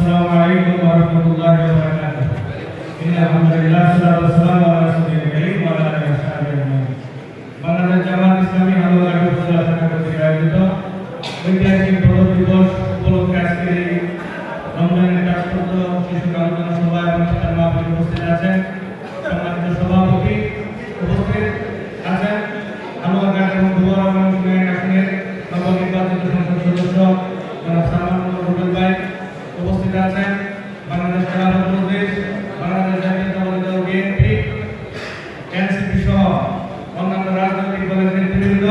আসসালামু আলাইকুম ওয়া রাহমাতুল্লাহি ওয়া বারাকাতুহু। ইন্নাল হামদুলিল্লাহ ওয়া সালাতু আলা রাসূলিল কারীম ওয়া আলা আলিহি ওয়া সাহবিহি আজমাইন। বাংলাদেশ জামাত ইসলামী হালুয়াঘাট উপজেলা শাখা কর্তৃক আয়োজিত ঐতিহাসিক পদক দিবস উপলক্ষে আজকের এই রমজানের তাৎপর্য শীর্ষক আলোচনা সভা এবং ইফতার মাহফিলে উপস্থিত আছেন সম্মানিত সভাপতি, উপস্থিত আছেন হালুয়াঘাট এবং দুয়ারা ময়মনসিংহ আসনের নবনির্বাচিত সংসদ সদস্য জনাব সালমান রুবেল ভাই, উপস্থিত আছেন বাংলাদেশ খেলাফত মজলিস, বাংলাদেশ জাতীয়তাবাদী দল বিএনপি, এনসিপি সহ অন্যান্য রাজনৈতিক দলের নেতৃবৃন্দ,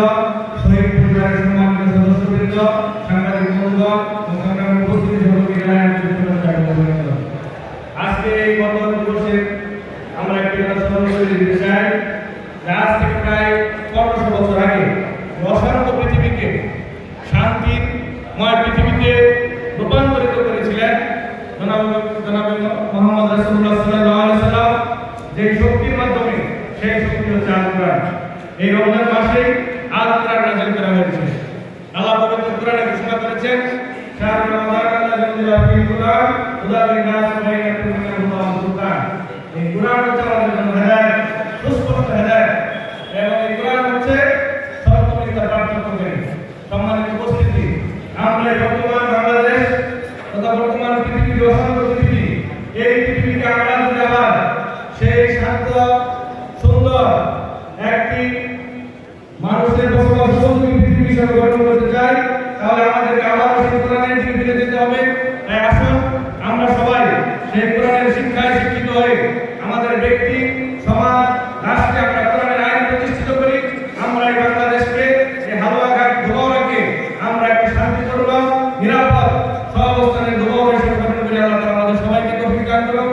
শহীদ পরিবারের সম্মানিত সদস্যবৃন্দ, সাংবাদিক বন্ধুগণ ও সংগ্রামী উপস্থিতি সকলকে জানাই আন্তরিক শুভেচ্ছা ও অভিনন্দন। আজকে এই পদক দিবসে আমরা একটি কথা স্মরণ করে দিতে চাই যে আজ থেকে প্রায় 1500 বছর আগে অশান্ত পৃথিবীকে শান্তিময় পৃথিবীতে রূপান্তরিত করেছিলেন জনাবে মুহাম্মদ রাসূলুল্লাহ সাল্লাল্লাহু আলাইহি সাল্লাম। যে শক্তির মাধ্যমে, সেই শক্তি হচ্ছে আল কোরআন। এই রমজান মাসে আল কোরআন নাযিল করা হয়েছে। আল্লাহ পবিত্র কোরআনে ঘোষণা করেছেন, শাহরুল রমাদান আল্লাযী উনজিলা ফীহিল কুরআন হুদাল লিন-নাস ওয়া বায়িনাতিন মিনাল হুদা ওয়াল ফুরকান। এই কোরআন হচ্ছে আমাদের জন্য হেদায়েত, সুস্পষ্ট হেদায়েত, এবং এই কোরআন হচ্ছে সত্য মিথ্যার পার্থক্যকারী। সম্মানিত উপস্থিতি, আমরা বর্তমান বাংলাদেশ তথা বর্তমান পৃথিবী, অশান্ত পৃথিবী, এই পৃথিবীকে আমরা যদি আবার সেই শান্ত সুন্দর একটি মানুষের বসবাস উপযোগী পৃথিবী হিসেবে গঠন করতে চাই, তাহলে আমাদেরকে আবার সেই কোরআনের দিকে ফিরে যেতে হবে। তাই আসুন আমরা সবাই সেই কোরআনের শিক্ষায় শিক্ষিত হয়ে আমাদের ব্যক্তি, সমাজ, রাষ্ট্রে আমরা কোরআনের আইন প্রতিষ্ঠিত করি। আমরা এই বাংলাদেশকে, এই হালুয়াঘাট দুবারাকে আমরা একটি শান্তিপূর্ণ, নিরাপদ সহাবস্থানের দুবারা হিসেবে গঠন করি। আল্লাহ তাআলা আমাদের সবাইকে তৌফিক দান করুন।